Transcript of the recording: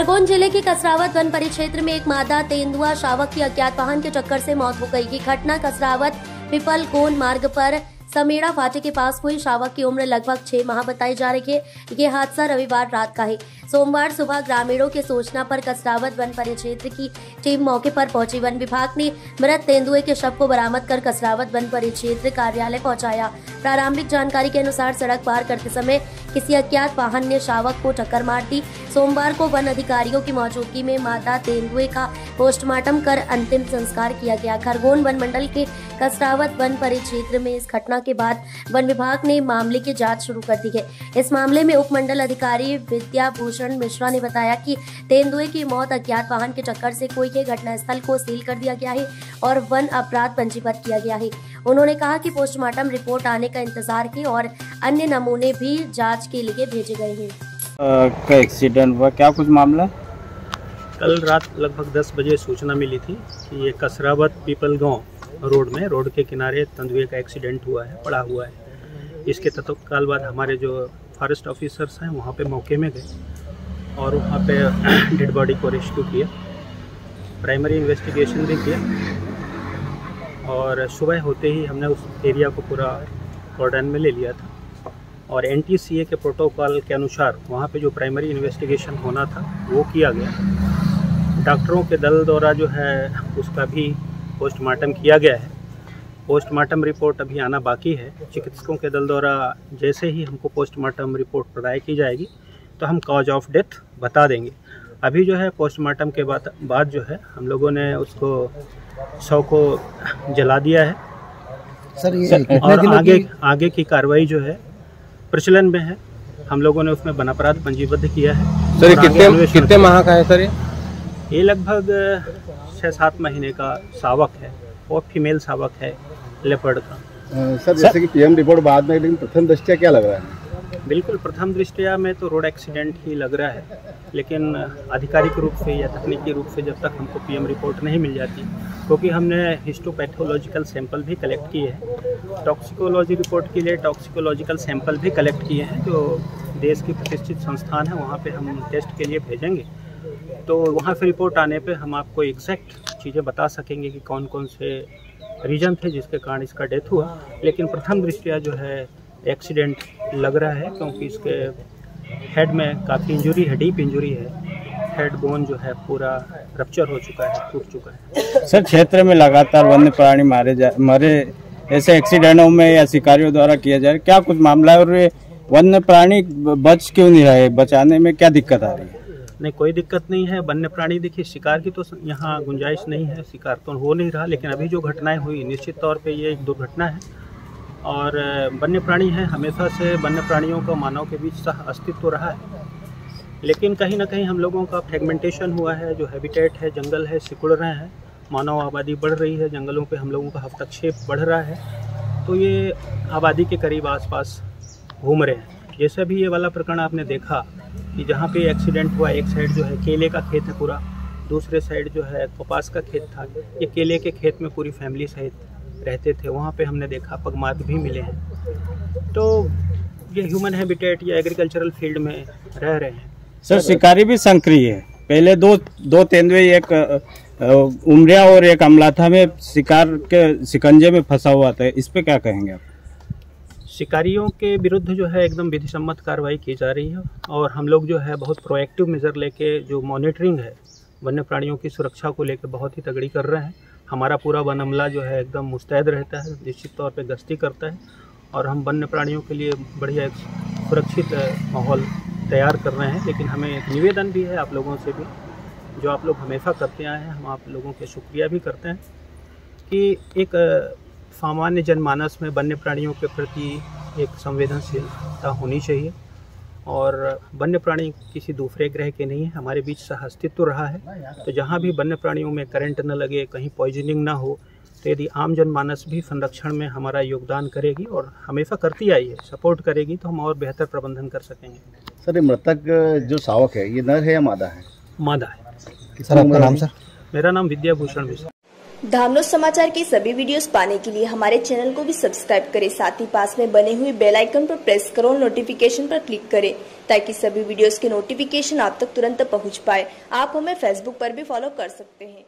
खरगोन जिले के कसरावत वन परिक्षेत्र में एक मादा तेंदुआ शावक की अज्ञात वाहन के टक्कर से मौत हो गई। ये घटना कसरावत पिपल गोन मार्ग पर समेड़ा फाटे के पास हुई। शावक की उम्र लगभग 6 माह बताई जा रही है। ये हादसा रविवार रात का है। सोमवार सुबह ग्रामीणों के सूचना पर कसरावत वन परिक्षेत्र की टीम मौके पर पहुंची। वन विभाग ने मृत तेंदुए के शव को बरामद कर कसरावत वन परिक्षेत्र कार्यालय पहुंचाया। प्रारंभिक जानकारी के अनुसार सड़क पार करते समय किसी अज्ञात वाहन ने शावक को टक्कर मार दी। सोमवार को वन अधिकारियों की मौजूदगी में मादा तेंदुए का पोस्टमार्टम कर अंतिम संस्कार किया गया। खरगोन वन मंडल के कसरावत वन परिक्षेत्र में इस घटना के बाद वन विभाग ने मामले की जांच शुरू कर दी है। इस मामले में उप मंडल अधिकारी विद्या भूषण मिश्रा ने बताया कि तेंदुए की मौत अज्ञात वाहन के टक्कर से हुई है। घटनास्थल को सील कर दिया गया है और वन अपराध पंजीबद्ध किया गया है। उन्होंने कहा कि पोस्टमार्टम रिपोर्ट आने का इंतजार है और अन्य नमूने भी जांच के लिए भेजे गए हैं। का एक्सीडेंट हुआ, क्या कुछ मामला? कल रात लगभग 10 बजे सूचना मिली थी कि ये कसरावत पीपल गांव रोड के किनारे तेंदुए का एक्सीडेंट हुआ है, पड़ा हुआ है। इसके तत्काल बाद हमारे जो फॉरेस्ट ऑफिसर्स हैं वहाँ पे मौके में गए और वहाँ पे डेड बॉडी को रेस्क्यू किया, प्राइमरी इन्वेस्टिगेशन भी किया और सुबह होते ही हमने उस एरिया को पूरा कॉर्डन में ले लिया था और NTCA के प्रोटोकॉल के अनुसार वहाँ पे जो प्राइमरी इन्वेस्टिगेशन होना था वो किया गया। डॉक्टरों के दल द्वारा जो है उसका भी पोस्टमार्टम किया गया है। पोस्टमार्टम रिपोर्ट अभी आना बाकी है। चिकित्सकों के दल द्वारा जैसे ही हमको पोस्टमार्टम रिपोर्ट प्रदाय की जाएगी तो हम कॉज ऑफ डेथ बता देंगे। अभी जो है पोस्टमार्टम के बाद जो है हम लोगों ने उसको शव को जला दिया है सर। ये और आगे की कार्रवाई जो है प्रचलन में है। हम लोगों ने उसमें वन अपराध पंजीबद्ध किया है। सर कितने माह का है सर? ये लगभग 6-7 महीने का शावक है और फीमेल शावक है लेपर्ड का। सर जैसे कि PM रिपोर्ट बाद में, लेकिन प्रथम दृष्टया क्या लग रहा है? बिल्कुल प्रथम दृष्टया में तो रोड एक्सीडेंट ही लग रहा है, लेकिन आधिकारिक रूप से या तकनीकी रूप से जब तक हमको PM रिपोर्ट नहीं मिल जाती, क्योंकि हमने हिस्टोपैथोलॉजिकल सैंपल भी कलेक्ट किए हैं, टॉक्सिकोलॉजी रिपोर्ट के लिए टॉक्सिकोलॉजिकल सैंपल भी कलेक्ट किए हैं जो देश की प्रतिष्ठित संस्थान है, वहाँ पे हम टेस्ट के लिए भेजेंगे। तो वहाँ से रिपोर्ट आने पे हम आपको एग्जैक्ट चीज़ें बता सकेंगे कि कौन कौन से रीजन थे जिसके कारण इसका डेथ हुआ। लेकिन प्रथम दृष्टया जो है एक्सीडेंट लग रहा है, क्योंकि इसके हेड में काफ़ी इंजरी है, डीप इंजरी है। हेड बोन जो है पूरा रप्चर हो चुका है, टूट चुका है। सर क्षेत्र में लगातार वन्य प्राणी मरे ऐसे एक्सीडेंटों में या शिकारियों द्वारा किया जा रहा है, क्या कुछ मामला है और वन्य प्राणी बच क्यों नहीं रहे? बचाने में क्या दिक्कत आ रही है? नहीं, कोई दिक्कत नहीं है। वन्य प्राणी देखिए, शिकार की तो यहाँ गुंजाइश नहीं है, शिकार तो हो नहीं रहा। लेकिन अभी जो घटनाएं हुई निश्चित तौर पे ये एक दुर्घटना है और वन्य प्राणी है, हमेशा से वन्य प्राणियों का मानव के बीच सह अस्तित्व रहा है। लेकिन कहीं ना कहीं हम लोगों का फ्रेगमेंटेशन हुआ है, जो हैबिटेट है, जंगल है, सिकुड़ रहे हैं, मानव आबादी बढ़ रही है, जंगलों पे हम लोगों का हस्तक्षेप बढ़ रहा है, तो ये आबादी के करीब आसपास घूम रहे हैं। जैसे भी ये वाला प्रकरण आपने देखा कि जहाँ पे एक्सीडेंट हुआ, एक साइड जो है केले का खेत है पूरा, दूसरे साइड जो है कपास का खेत था। ये केले के खेत में पूरी फैमिली सहित रहते थे, वहाँ पे हमने देखा पगमार्क भी मिले हैं। तो ये ह्यूमन हैबिटेट या एग्रीकल्चरल फील्ड में रह रहे हैं। सर शिकारी भी सक्रिय है। पहले दो तेंदुए, एक उमरिया और एक अमलाथा में शिकार के शिकंजे में फंसा हुआ था, इस पे क्या कहेंगे आप? शिकारियों के विरुद्ध जो है एकदम विधि सम्मत कार्रवाई की जा रही है और हम लोग जो है बहुत प्रोएक्टिव मेजर लेके जो मॉनिटरिंग है वन्य प्राणियों की सुरक्षा को लेकर बहुत ही तगड़ी कर रहे हैं। हमारा पूरा वन अमला जो है एकदम मुस्तैद रहता है, निश्चित तौर पे गश्ती करता है और हम वन्य प्राणियों के लिए बढ़िया एक सुरक्षित माहौल तैयार कर रहे हैं। लेकिन हमें एक निवेदन भी है आप लोगों से भी, जो आप लोग हमेशा करते आए हैं, हम आप लोगों के शुक्रिया भी करते हैं कि एक सामान्य जनमानस में वन्य प्राणियों के प्रति एक संवेदनशीलता होनी चाहिए और वन्य प्राणी किसी दूसरे ग्रह के नहीं है, हमारे बीच सह अस्तित्व रहा है। तो जहाँ भी वन्य प्राणियों में करंट न लगे, कहीं पॉइजनिंग ना हो, तो यदि आम जनमानस भी संरक्षण में हमारा योगदान करेगी और हमेशा करती आई है, सपोर्ट करेगी, तो हम और बेहतर प्रबंधन कर सकेंगे। सर मृतक जो शावक है, ये नर है या मादा है? मादा है। सर आपका नाम? सर मेरा नाम विद्या भूषण मिश्रा। धामनोद समाचार के सभी वीडियोस पाने के लिए हमारे चैनल को भी सब्सक्राइब करें, साथ ही पास में बने हुए बेल आइकन पर प्रेस करो और नोटिफिकेशन पर क्लिक करें ताकि सभी वीडियोस के नोटिफिकेशन आप तक तुरंत पहुंच पाए। आप हमें फेसबुक पर भी फॉलो कर सकते हैं।